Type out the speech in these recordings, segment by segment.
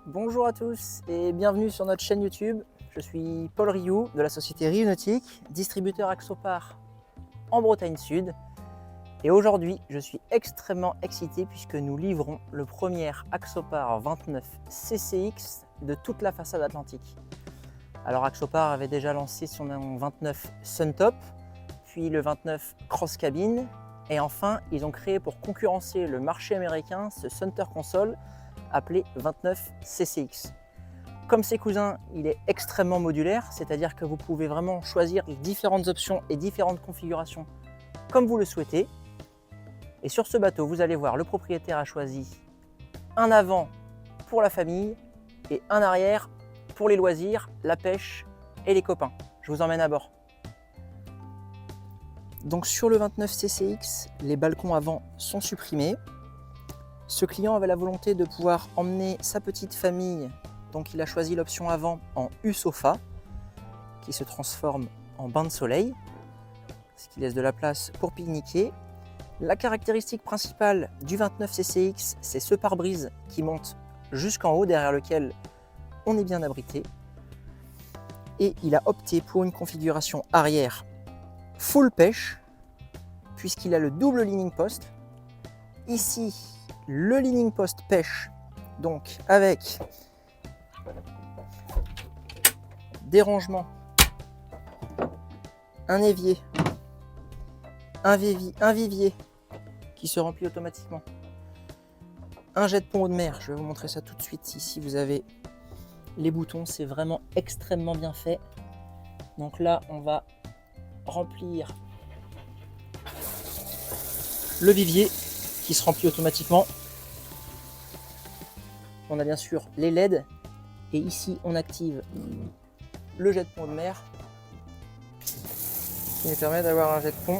Bonjour à tous et bienvenue sur notre chaîne YouTube. Je suis Paul Rioux de la société Rioux Nautique, distributeur Axopar en Bretagne Sud. Et aujourd'hui, je suis extrêmement excité puisque nous livrons le premier Axopar 29 CCX de toute la façade atlantique. Alors Axopar avait déjà lancé son 29 Suntop, puis le 29 Cross Cabin, et enfin ils ont créé pour concurrencer le marché américain ce Center Console appelé 29 CCX. Comme ses cousins, il est extrêmement modulaire, c'est-à-dire que vous pouvez vraiment choisir différentes options et différentes configurations comme vous le souhaitez. Et sur ce bateau, vous allez voir, le propriétaire a choisi un avant pour la famille et un arrière pour les loisirs, la pêche et les copains. Je vous emmène à bord. Donc sur le 29 CCX, les balcons avant sont supprimés. Ce client avait la volonté de pouvoir emmener sa petite famille, donc il a choisi l'option avant en U-Sofa, qui se transforme en bain de soleil, ce qui laisse de la place pour pique-niquer. La caractéristique principale du 29 CCX, c'est ce pare-brise qui monte jusqu'en haut, derrière lequel on est bien abrité. Et il a opté pour une configuration arrière full pêche, puisqu'il a le double leaning post. Ici, le leaning post pêche, donc avec des rangements, un évier, un vivier qui se remplit automatiquement, un jet de pont haut de mer. Je vais vous montrer ça tout de suite. Ici, vous avez les boutons, c'est vraiment extrêmement bien fait. Donc là, on va remplir le vivier qui se remplit automatiquement. On a bien sûr les LED et ici on active le jet de pont de mer qui nous permet d'avoir un jet de pont.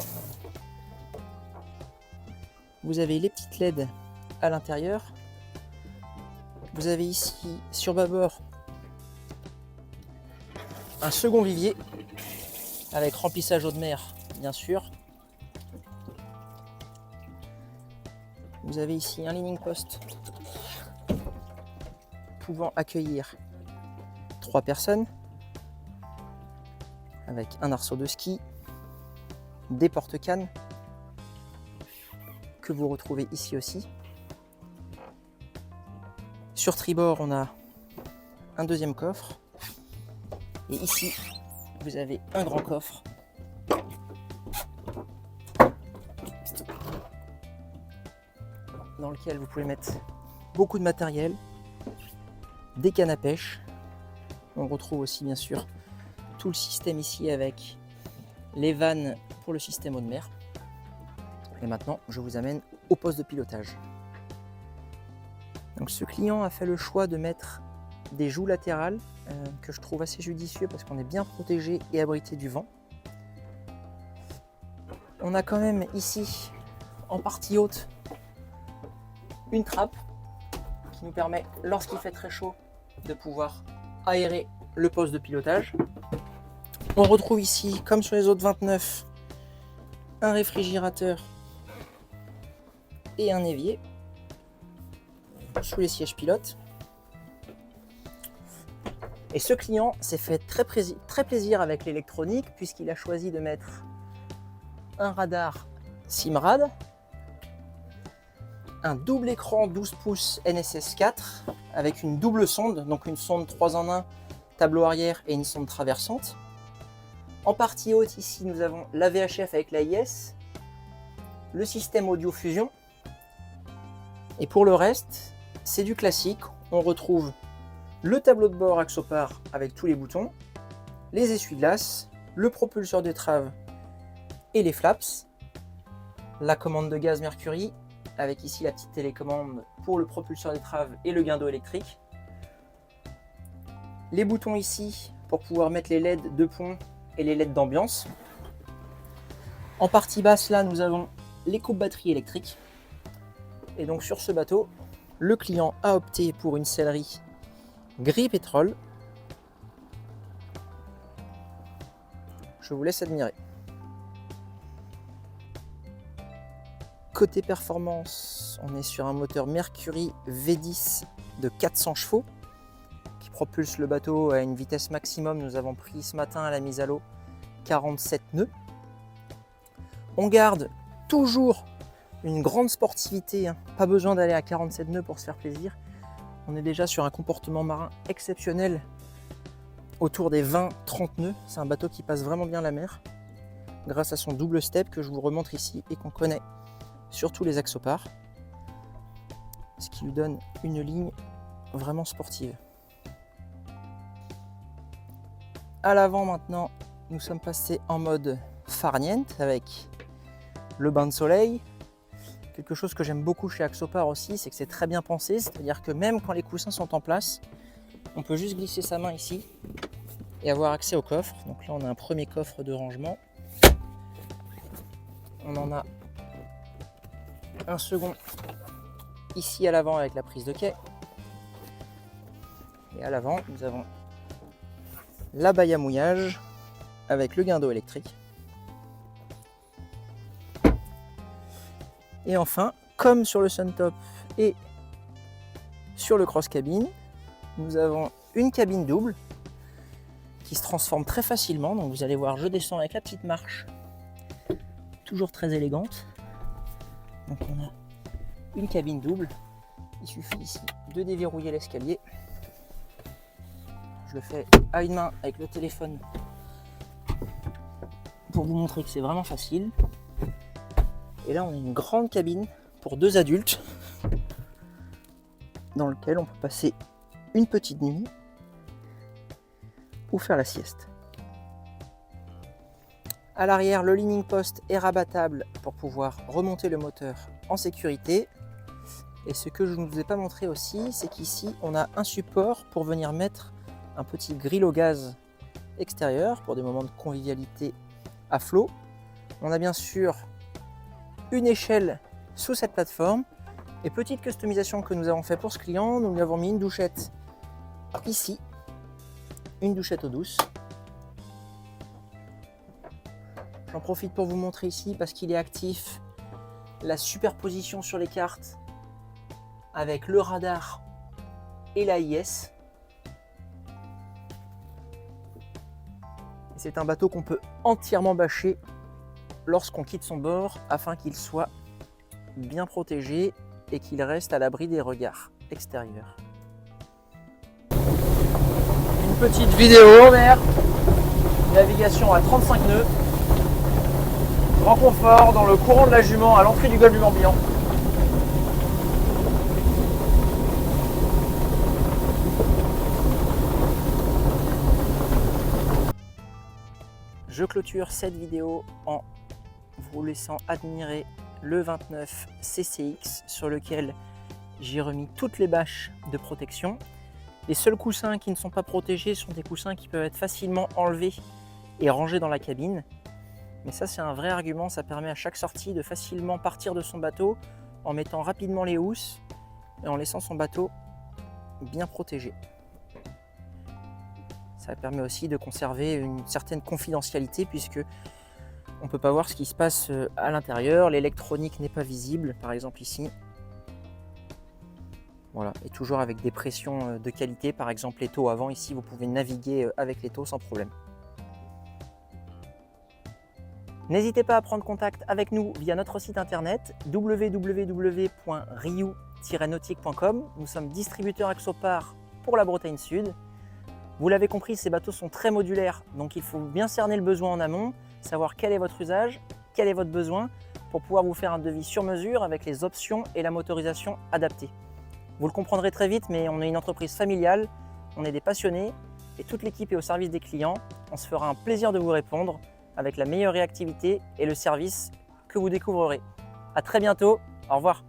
Vous avez les petites LED à l'intérieur. Vous avez ici sur bâbord un second vivier avec remplissage eau de mer bien sûr. Vous avez ici un leaning post pouvant accueillir 3 personnes avec un arceau de ski, des porte-cannes que vous retrouvez ici aussi. Sur tribord, on a un deuxième coffre et ici vous avez un grand coffre dans lequel vous pouvez mettre beaucoup de matériel, des cannes à pêche. On retrouve aussi bien sûr tout le système ici avec les vannes pour le système eau de mer. Et maintenant, je vous amène au poste de pilotage. Donc ce client a fait le choix de mettre des joues latérales que je trouve assez judicieux parce qu'on est bien protégé et abrité du vent. On a quand même ici, en partie haute, une trappe qui nous permet, lorsqu'il fait très chaud, de pouvoir aérer le poste de pilotage. On retrouve ici, comme sur les autres 29, un réfrigérateur et un évier sous les sièges pilotes. Et ce client s'est fait très plaisir avec l'électronique puisqu'il a choisi de mettre un radar Simrad, un double écran 12 pouces NSS 4 avec une double sonde, donc une sonde 3 en 1, tableau arrière et une sonde traversante. En partie haute, ici, nous avons la VHF avec l'AIS, le système audio fusion. Et pour le reste, c'est du classique. On retrouve le tableau de bord Axopar avec tous les boutons, les essuie-glaces, le propulseur d'étrave et les flaps, la commande de gaz Mercury, avec ici la petite télécommande pour le propulseur d'étrave et le guindeau électrique. Les boutons ici pour pouvoir mettre les LED de pont et les LED d'ambiance. En partie basse, là, nous avons les coupes batteries électriques. Et donc sur ce bateau, le client a opté pour une sellerie gris pétrole. Je vous laisse admirer. Côté performance, on est sur un moteur Mercury V10 de 400 chevaux qui propulse le bateau à une vitesse maximum. Nous avons pris ce matin à la mise à l'eau 47 nœuds. On garde toujours une grande sportivité, hein. Pas besoin d'aller à 47 nœuds pour se faire plaisir. On est déjà sur un comportement marin exceptionnel autour des 20-30 nœuds. C'est un bateau qui passe vraiment bien la mer grâce à son double step que je vous remontre ici et qu'on connaît sur tous les Axopar, ce qui lui donne une ligne vraiment sportive. À l'avant maintenant, nous sommes passés en mode farniente avec le bain de soleil. Quelque chose que j'aime beaucoup chez Axopar aussi, c'est que c'est très bien pensé, c'est-à-dire que même quand les coussins sont en place, on peut juste glisser sa main ici et avoir accès au coffre. Donc là on a un premier coffre de rangement. On en a un second ici à l'avant avec la prise de quai. Et à l'avant, nous avons la baille à mouillage avec le guindeau électrique. Et enfin, comme sur le Suntop et sur le Cross Cabin, nous avons une cabine double qui se transforme très facilement. Donc vous allez voir, je descends avec la petite marche, toujours très élégante. Donc on a une cabine double. Il suffit ici de déverrouiller l'escalier. Je le fais à une main avec le téléphone pour vous montrer que c'est vraiment facile. Et là, on a une grande cabine pour 2 adultes dans lequel on peut passer une petite nuit ou faire la sieste. À l'arrière, le leaning post est rabattable pour pouvoir remonter le moteur en sécurité. Et ce que je ne vous ai pas montré aussi, c'est qu'ici, on a un support pour venir mettre un petit grill au gaz extérieur pour des moments de convivialité à flot. On a bien sûr une échelle sous cette plateforme et petite customisation que nous avons fait pour ce client, nous lui avons mis une douchette ici, une douchette eau douce. J'en profite pour vous montrer ici parce qu'il est actif la superposition sur les cartes avec le radar et l'AIS. C'est un bateau qu'on peut entièrement bâcher lorsqu'on quitte son bord afin qu'il soit bien protégé et qu'il reste à l'abri des regards extérieurs. Une petite vidéo en mer, navigation à 35 nœuds, grand confort dans le courant de la Jument à l'entrée du golfe du Morbihan. Je clôture cette vidéo en vous laissant admirer le 29 CCX sur lequel j'ai remis toutes les bâches de protection. Les seuls coussins qui ne sont pas protégés sont des coussins qui peuvent être facilement enlevés et rangés dans la cabine. Mais ça, c'est un vrai argument, ça permet à chaque sortie de facilement partir de son bateau en mettant rapidement les housses et en laissant son bateau bien protégé. Ça permet aussi de conserver une certaine confidentialité puisque on ne peut pas voir ce qui se passe à l'intérieur, l'électronique n'est pas visible, par exemple ici. Voilà, et toujours avec des pressions de qualité, par exemple les taux avant, ici vous pouvez naviguer avec les taux sans problème. N'hésitez pas à prendre contact avec nous via notre site internet www.riou-nautique.com. Nous sommes distributeurs Axopar pour la Bretagne Sud. Vous l'avez compris, ces bateaux sont très modulaires, donc il faut bien cerner le besoin en amont, savoir quel est votre usage, quel est votre besoin, pour pouvoir vous faire un devis sur mesure avec les options et la motorisation adaptée. Vous le comprendrez très vite, mais on est une entreprise familiale, on est des passionnés, et toute l'équipe est au service des clients. On se fera un plaisir de vous répondre avec la meilleure réactivité et le service que vous découvrerez. À très bientôt, au revoir.